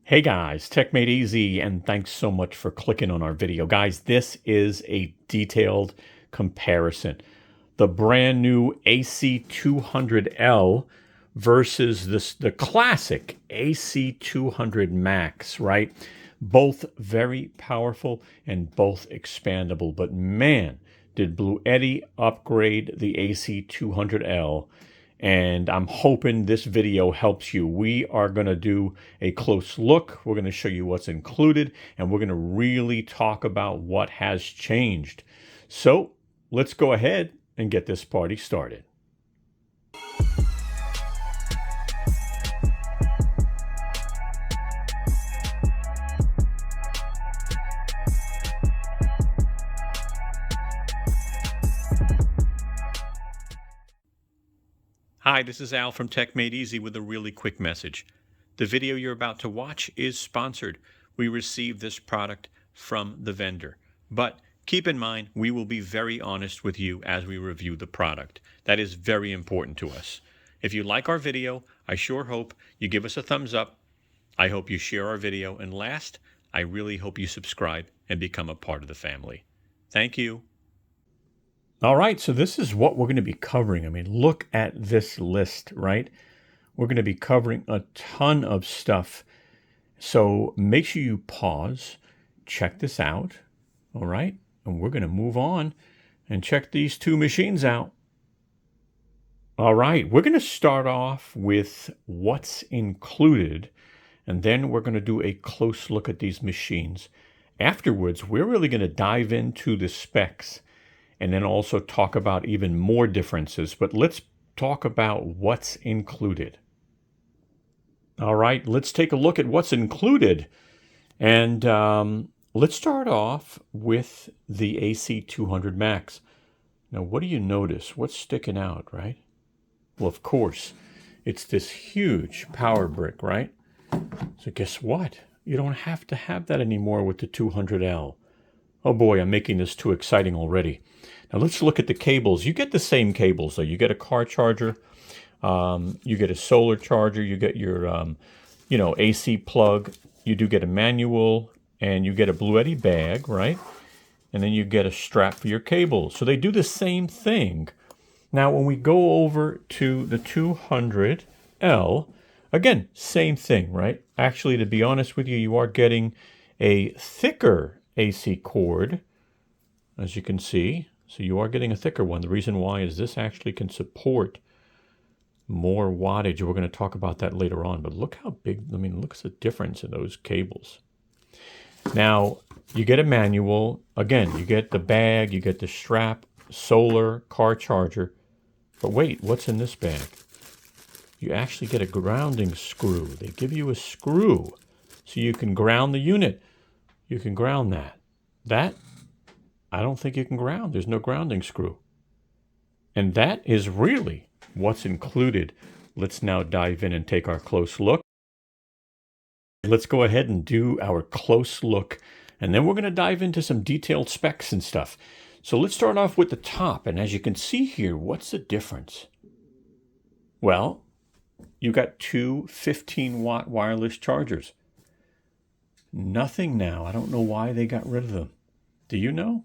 Hey guys, techmadeezy, and thanks so much for clicking on our video. Guys, this is a detailed comparison. The brand new AC200L versus the classic AC200Max, right? Both very powerful and both expandable, but man, did Bluetti upgrade the AC200L, and I'm hoping this video helps you. We are going to do a close look. We're going to show you what's included, and we're going to really talk about what has changed. So let's go ahead and get this party started. Hi, this is Al from techmadeezy with a really quick message. The video you're about to watch is sponsored. We received this product from the vendor. But keep in mind, we will be very honest with you as we review the product. That is very important to us. If you like our video, I sure hope you give us a thumbs up. I hope you share our video. And last, I really hope you subscribe and become a part of the family. Thank you. All right, so this is what we're going to be covering. I mean, look at this list, right? We're going to be covering a ton of stuff. So make sure you pause, check this out, all right? And we're going to move on and check these two machines out. All right, we're going to start off with what's included, and then we're going to do a close look at these machines. Afterwards, we're really going to dive into the specs and then also talk about even more differences. But let's talk about what's included. All right, let's take a look at what's included. And let's start off with the AC200Max. Now, what do you notice? What's sticking out, right? Well, of course, it's this huge power brick, right? So guess what? You don't have to have that anymore with the 200L. Oh boy, I'm making this too exciting already. Now let's look at the cables. You get the same cables though. You get a car charger, you get a solar charger, you get your, AC plug. You do get a manual, and you get a Bluetti bag, right? And then you get a strap for your cables. So they do the same thing. Now when we go over to the 200L, again, same thing, right? Actually, to be honest with you, you are getting a thicker AC cord, as you can see. So you are getting a thicker one. The reason why is this actually can support more wattage. We're going to talk about that later on. But look how big, look at the difference in those cables. Now, you get a manual. Again, you get the bag, you get the strap, solar, car charger. But wait, what's in this bag? You actually get a grounding screw. They give you a screw so you can ground the unit. You can ground that. That, I don't think you can ground. There's no grounding screw. And that is really what's included. Let's now dive in and take our close look. Let's go ahead and do our close look, and then we're going to dive into some detailed specs and stuff. So let's start off with the top, and as you can see here, what's the difference? Well, you got two 15-watt wireless chargers. Nothing now. I don't know why they got rid of them. Do you know?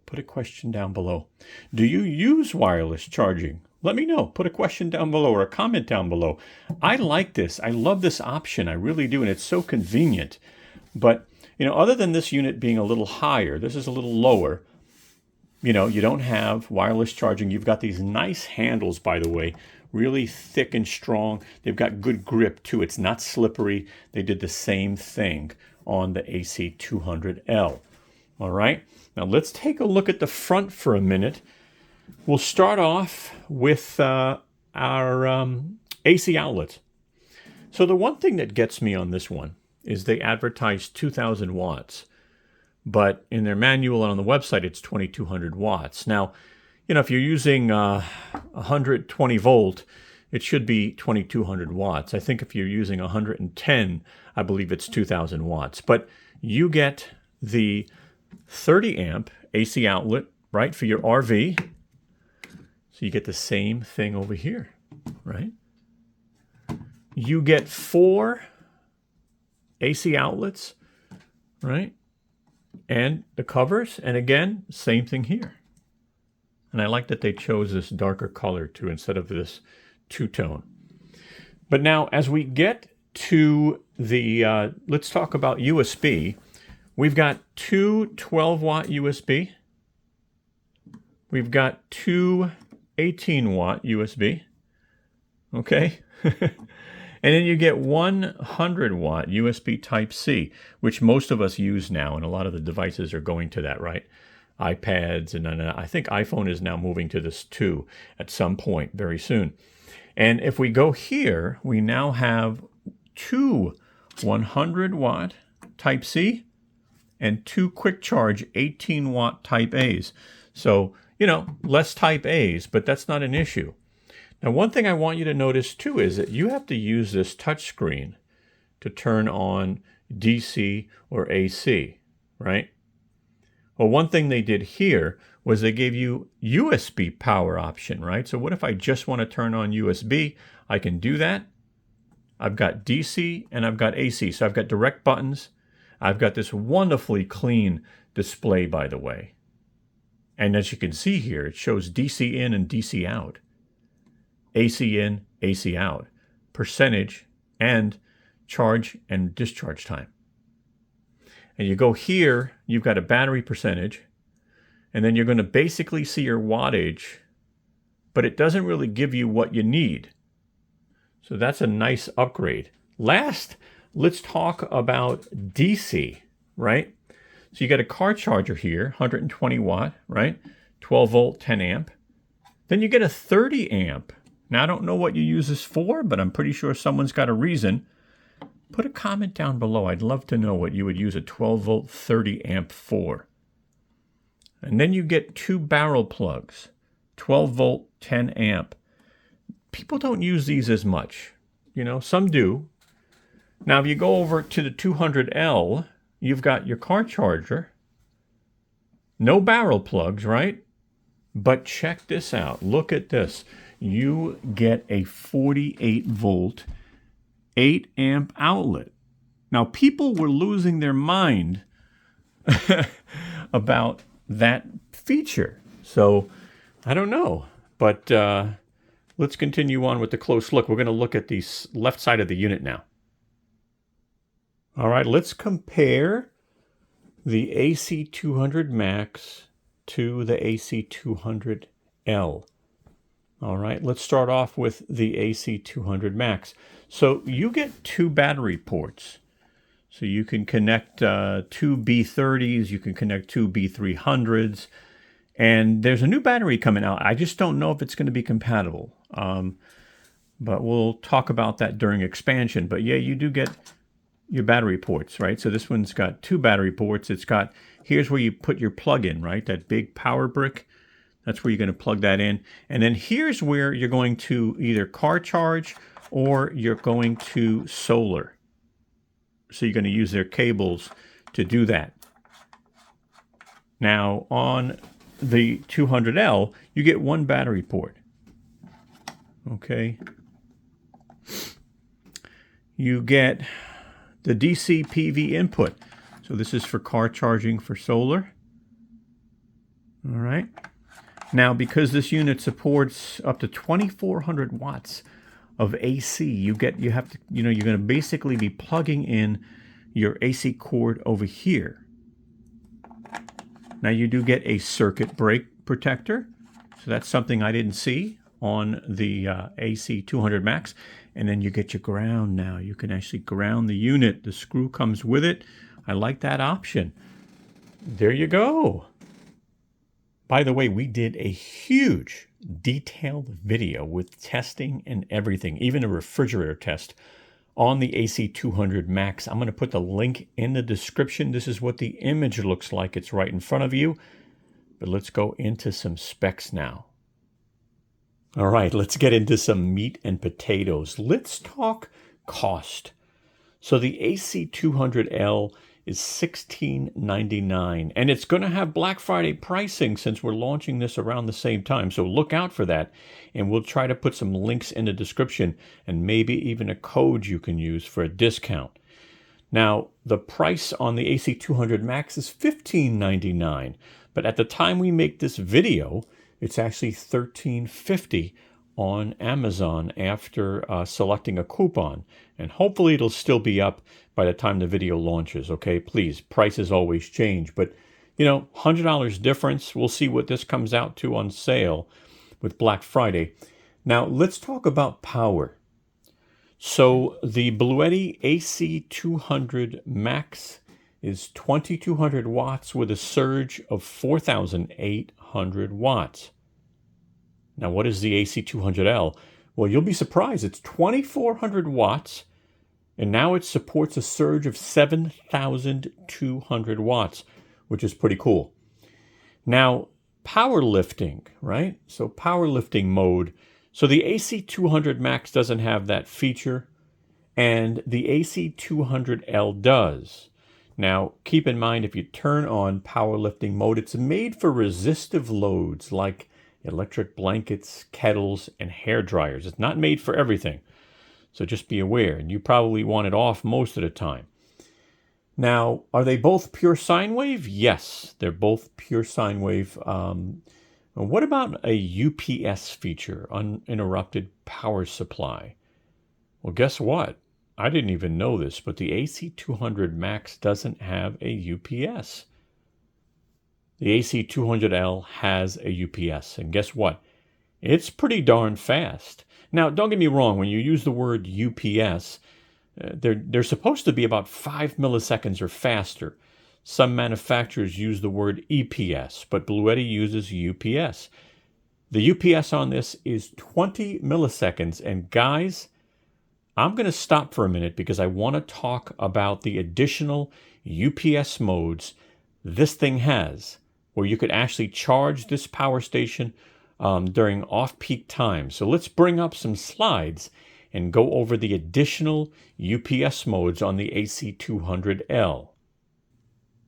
Put a question down below. Do you use wireless charging? Let me know. Put a question down below or a comment down below. I like this. I love this option. I really do. And it's so convenient. But, other than this unit being a little higher, this is a little lower. You don't have wireless charging. You've got these nice handles, by the way, really thick and strong. They've got good grip, too. It's not slippery. They did the same thing on the AC200L. All right, now let's take a look at the front for a minute. We'll start off with our AC outlets. So the one thing that gets me on this one is they advertise 2,000 watts, but in their manual and on the website, it's 2,200 watts. Now, if you're using 120 volt, it should be 2,200 watts. I think if you're using 110, I believe it's 2,000 watts. But you get the 30 amp AC outlet, right, for your RV. So you get the same thing over here, right? You get 4 AC outlets, right? And the covers, and again, same thing here. And I like that they chose this darker color too instead of this two-tone. But now as we get to the, let's talk about USB. We've got two 12-watt USB. We've got two 18-watt USB. Okay. And then you get 100-watt USB Type-C, which most of us use now, and a lot of the devices are going to that, right? iPads, and then I think iPhone is now moving to this too at some point very soon. And if we go here, we now have two 100-watt Type-C and two quick charge 18-watt Type-A's. So, you know, less Type-A's, but that's not an issue. Now, one thing I want you to notice too is that you have to use this touchscreen to turn on DC or AC, right? Well, one thing they did here was they gave you USB power option, right? So what if I just want to turn on USB? I can do that. I've got DC and I've got AC. So I've got direct buttons. I've got this wonderfully clean display, by the way. And as you can see here, it shows DC in and DC out. AC in, AC out, percentage, and charge and discharge time. And you go here, you've got a battery percentage, and then you're going to basically see your wattage, but it doesn't really give you what you need. So that's a nice upgrade. Last, let's talk about DC, right? So you got a car charger here, 120 watt, right? 12 volt, 10 amp. Then you get a 30 amp. Now, I don't know what you use this for, but I'm pretty sure someone's got a reason. Put a comment down below. I'd love to know what you would use a 12 volt 30 amp for. And then you get two barrel plugs, 12 volt 10 amp. People don't use these as much. You know, some do. Now, if you go over to the 200L, you've got your car charger. No barrel plugs, right? But check this out. Look at this. You get a 48 volt 8 amp outlet. Now, people were losing their mind about that feature. So, I don't know. But let's continue on with the close look. We're going to look at the left side of the unit now. All right, let's compare the AC200Max to the AC200L. All right, let's start off with the AC200Max. So you get two battery ports. So you can connect two B30s, you can connect two B300s, and there's a new battery coming out. I just don't know if it's going to be compatible, but we'll talk about that during expansion. But yeah, you do get your battery ports, right? So this one's got two battery ports. It's got, here's where you put your plug in, right? That big power brick. That's where you're going to plug that in. And then here's where you're going to either car charge or you're going to solar. So you're going to use their cables to do that. Now on the 200L, you get one battery port. Okay. You get the DC PV input. So this is for car charging for solar. All right. Now, because this unit supports up to 2,400 watts of AC, you're going to basically be plugging in your AC cord over here. Now, you do get a circuit break protector. So that's something I didn't see on the AC200Max. And then you get your ground now. You can actually ground the unit. The screw comes with it. I like that option. There you go. By the way, we did a huge detailed video with testing and everything, even a refrigerator test on the AC200Max. I'm going to put the link in the description. This is what the image looks like. It's right in front of you. But let's go into some specs now. All right, let's get into some meat and potatoes. Let's talk cost. So the AC200L is $16.99, and it's going to have Black Friday pricing since we're launching this around the same time. So look out for that, and we'll try to put some links in the description and maybe even a code you can use for a discount. Now, the price on the AC200Max is $15.99, but at the time we make this video, it's actually $13.50 on Amazon after selecting a coupon. And hopefully it'll still be up by the time the video launches, okay? Please, prices always change, but you know, $100 difference. We'll see what this comes out to on sale with Black Friday. Now, let's talk about power. So the Bluetti AC200Max is 2200 watts with a surge of 4,800 watts. Now, what is the AC200L? Well, you'll be surprised. It's 2400 watts, and now it supports a surge of 7,200 watts, which is pretty cool. Now, powerlifting, right? So powerlifting mode. So the AC200Max doesn't have that feature, and the AC200L does. Now, keep in mind, if you turn on powerlifting mode, it's made for resistive loads like electric blankets, kettles, and hair dryers. It's not made for everything. So just be aware, and you probably want it off most of the time. Now, are they both pure sine wave? Yes, they're both pure sine wave. What about a UPS feature, uninterrupted power supply? Well, guess what? I didn't even know this, but the AC200Max doesn't have a UPS. The AC200L has a UPS, and guess what? It's pretty darn fast. Now, don't get me wrong, when you use the word UPS, they're supposed to be about 5 milliseconds or faster. Some manufacturers use the word EPS, but Bluetti uses UPS. The UPS on this is 20 milliseconds. And guys, I'm going to stop for a minute because I want to talk about the additional UPS modes this thing has, where you could actually charge this power station during off-peak times. So let's bring up some slides and go over the additional UPS modes on the AC200L.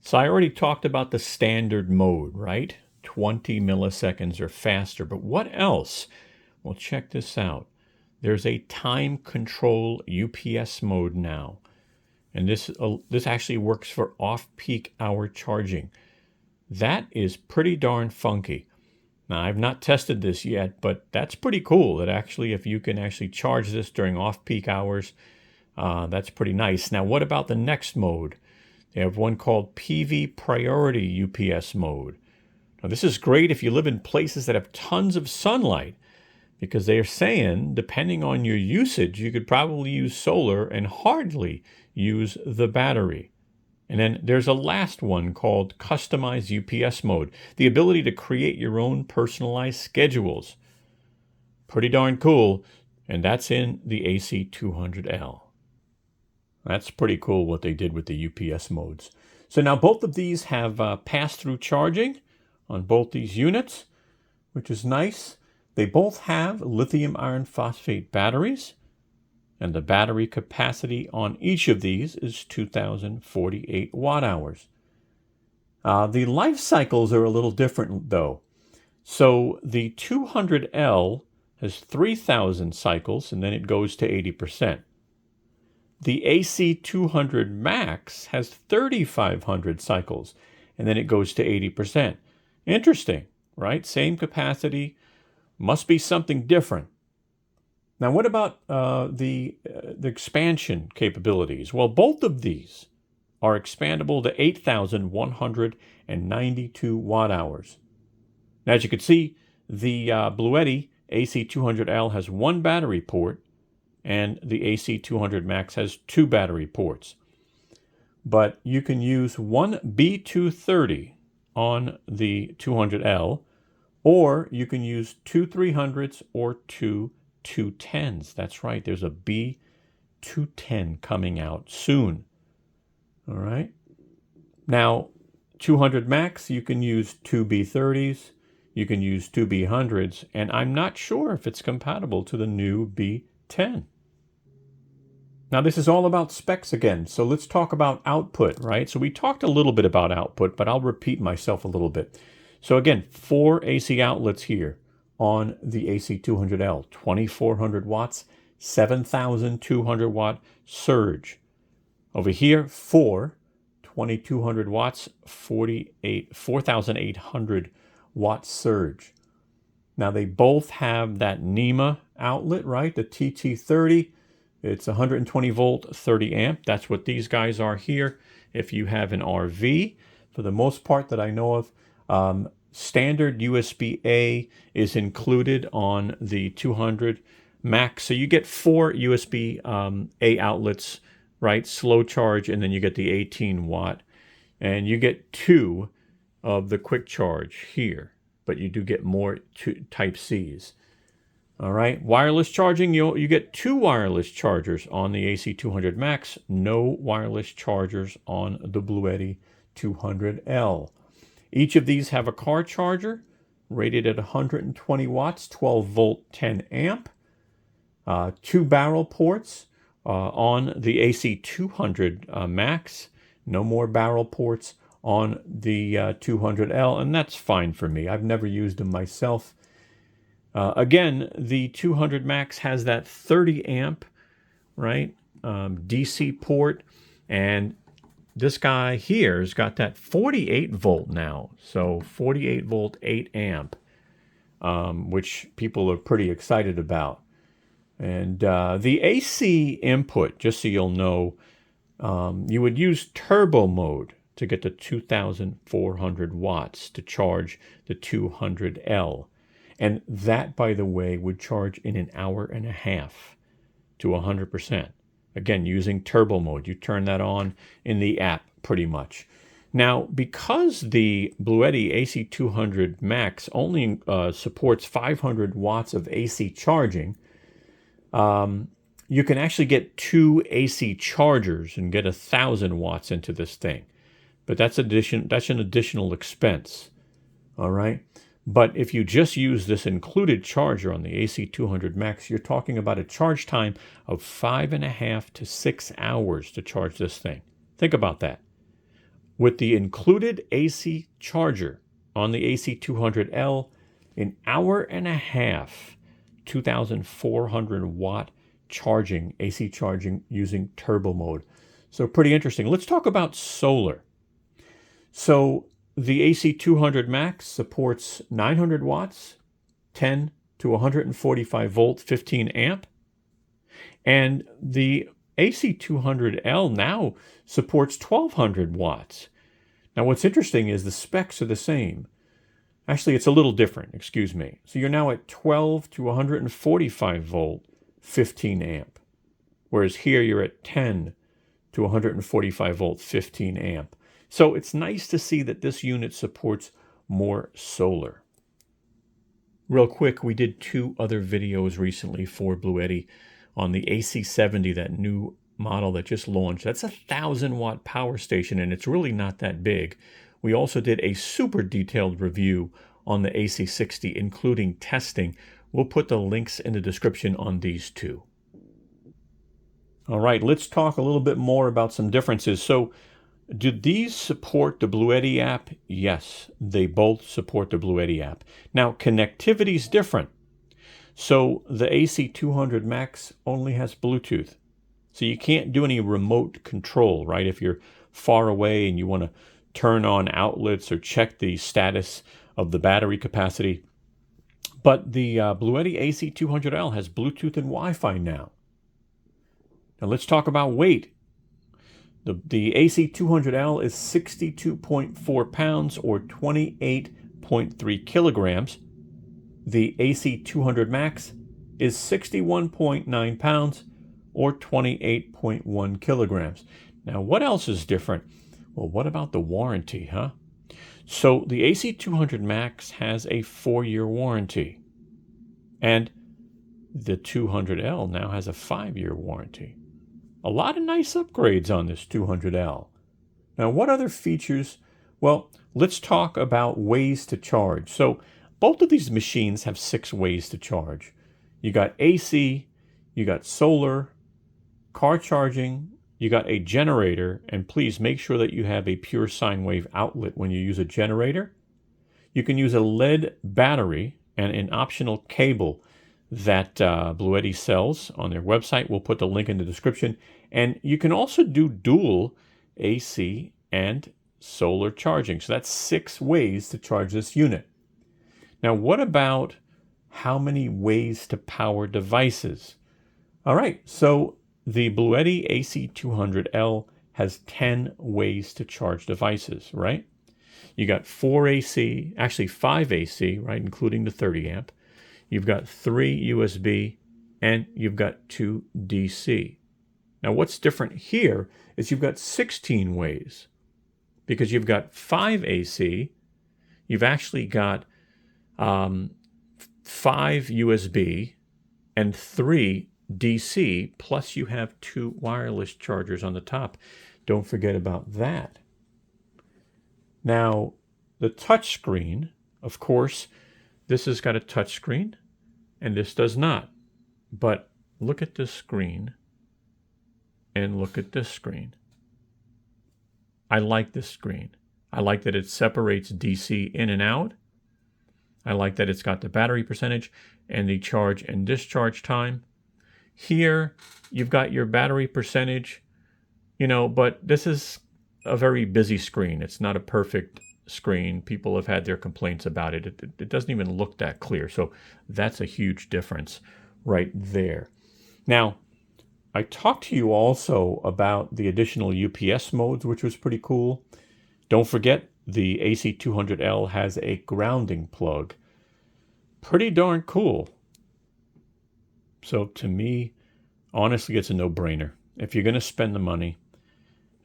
So I already talked about the standard mode, right? 20 milliseconds or faster. But what else? Well, check this out. There's a time control UPS mode now. And this actually works for off-peak hour charging. That is pretty darn funky. Now, I've not tested this yet, but that's pretty cool. That actually, if you can actually charge this during off-peak hours, that's pretty nice. Now, what about the next mode? They have one called PV Priority UPS mode. Now, this is great if you live in places that have tons of sunlight, because they are saying, depending on your usage, you could probably use solar and hardly use the battery. And then there's a last one called Customize UPS mode, the ability to create your own personalized schedules. Pretty darn cool, and that's in the AC200L. That's pretty cool what they did with the UPS modes. So now both of these have pass-through charging on both these units, which is nice. They both have lithium iron phosphate batteries, and the battery capacity on each of these is 2,048 watt-hours. The life cycles are a little different, though. So the 200L has 3,000 cycles, and then it goes to 80%. The AC200Max has 3,500 cycles, and then it goes to 80%. Interesting, right? Same capacity. Must be something different. Now, what about the expansion capabilities? Well, both of these are expandable to 8,192 watt-hours. Now, as you can see, the Bluetti AC200L has one battery port, and the AC200Max has two battery ports. But you can use one B230 on the 200L, or you can use two 300s or two 210s. That's right, there's a B210 coming out soon. All right. Now, 200Max, you can use two B30s, you can use two B100s, and I'm not sure if it's compatible to the new B10. Now, this is all about specs again, so let's talk about output, right? So we talked a little bit about output, but I'll repeat myself a little bit. So again, 4 AC outlets here on the AC200L, 2,400 watts, 7,200 watt surge. Over here, 2200 watts, 4,800 watt surge. Now they both have that NEMA outlet, right? The TT30. It's 120 volt, 30 amp. That's what these guys are here. If you have an RV, for the most part that I know of, standard USB-A is included on the 200 Max. So you get 4 USB-A outlets, right? Slow charge, and then you get the 18 watt. And you get 2 of the quick charge here, but you do get more type C's. All right, wireless charging, you get 2 wireless chargers on the AC200Max, no wireless chargers on the Bluetti 200L. Each of these have a car charger rated at 120 watts, 12 volt, 10 amp. 2 barrel ports on the AC200Max. No more barrel ports on the 200L, and that's fine for me. I've never used them myself. Again, the 200Max has that 30 amp, right, DC port, and this guy here has got that 48 volt now. So 48 volt, 8 amp, which people are pretty excited about. And the AC input, just so you'll know, you would use turbo mode to get the 2,400 watts to charge the 200L. And that, by the way, would charge in an hour and a half to 100%. Again, using turbo mode. You turn that on in the app pretty much. Now, because the Bluetti AC200Max only supports 500 watts of AC charging, you can actually get 2 AC chargers and get 1,000 watts into this thing. But that's an additional expense. All right. But if you just use this included charger on the AC200Max, you're talking about a charge time of 5.5 to 6 hours to charge this thing. Think about that. With the included AC charger on the AC200L, an hour and a half, 2,400 watt charging, AC charging using turbo mode. So pretty interesting. Let's talk about solar. So the AC200Max supports 900 watts, 10 to 145 volt, 15 amp. And the AC200L now supports 1,200 watts. Now what's interesting is the specs are the same. Actually, it's a little different, excuse me. So you're now at 12 to 145 volt, 15 amp. Whereas here you're at 10 to 145 volt, 15 amp. So it's nice to see that this unit supports more solar. Real quick, we did 2 other videos recently for Bluetti on the AC70, that new model that just launched. That's a 1,000 watt power station, and it's really not that big. We also did a super detailed review on the AC60, including testing. We'll put the links in the description on these 2. All right, let's talk a little bit more about some differences. So, do these support the Bluetti app? Yes, they both support the Bluetti app. Now, connectivity is different. So the AC200Max only has Bluetooth. So you can't do any remote control, right? If you're far away and you want to turn on outlets or check the status of the battery capacity. But the Bluetti AC200L has Bluetooth and Wi-Fi now. Now let's talk about weight. The AC200L is 62.4 pounds or 28.3 kilograms. The AC200Max is 61.9 pounds or 28.1 kilograms. Now, what else is different? Well, what about the warranty, huh? So the AC200Max has a 4-year warranty, and the 200L now has a 5-year warranty. A lot of nice upgrades on this 200L. Now, what other features? Well, let's talk about ways to charge. So both of these machines have 6 ways to charge. You got AC, you got solar, car charging, you got a generator, and please make sure that you have a pure sine wave outlet when you use a generator. You can use a lead battery and an optional cable that Bluetti sells on their website. We'll put the link in the description. And you can also do dual AC and solar charging. So that's 6 ways to charge this unit. Now, what about how many ways to power devices? All right, so the Bluetti AC200L has 10 ways to charge devices, right? You got 4 AC, actually 5 AC, right, including the 30 amp. You've got 3 USB, and you've got 2 DC. Now, what's different here is you've got 16 ways, because you've got 5 AC, you've actually got 5 USB, and 3 DC, plus you have 2 wireless chargers on the top. Don't forget about that. Now, the touch screen, of course, this has got a touch screen, and this does not. But look at this screen, and look at this screen. I like this screen. I like that it separates DC in and out. I like that it's got the battery percentage and the charge and discharge time. Here, you've got your battery percentage, but this is a very busy screen. It's not a perfect screen. People have had their complaints about it. It doesn't even look that clear. So that's a huge difference right there. Now, I talked to you also about the additional UPS modes, which was pretty cool. Don't forget, the AC200L has a grounding plug. Pretty darn cool. So to me, honestly, it's a no-brainer. If you're going to spend the money,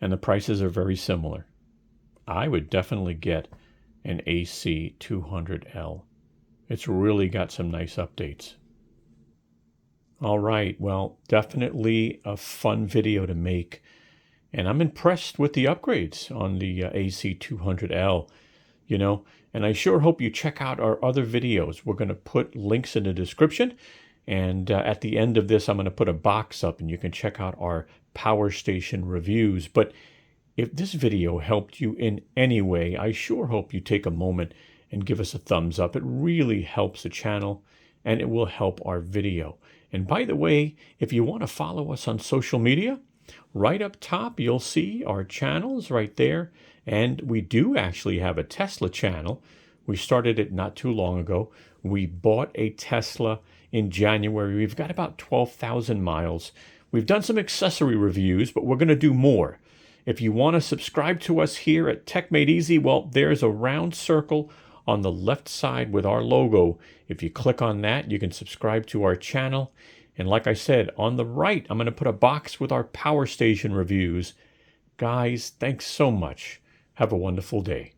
and the prices are very similar, I would definitely get an AC200L. It's really got some nice updates. All right, well, definitely a fun video to make. And I'm impressed with the upgrades on the AC200L, and I sure hope you check out our other videos. We're going to put links in the description. And at the end of this, I'm going to put a box up and you can check out our power station reviews. But if this video helped you in any way, I sure hope you take a moment and give us a thumbs up. It really helps the channel and it will help our video. And by the way, if you want to follow us on social media, right up top, you'll see our channels right there. And we do actually have a Tesla channel. We started it not too long ago. We bought a Tesla in January. We've got about 12,000 miles. We've done some accessory reviews, but we're going to do more. If you want to subscribe to us here at techmadeezy, well, there's a round circle on the left side with our logo. If you click on that, you can subscribe to our channel. And like I said, on the right, I'm going to put a box with our power station reviews. Guys, thanks so much. Have a wonderful day.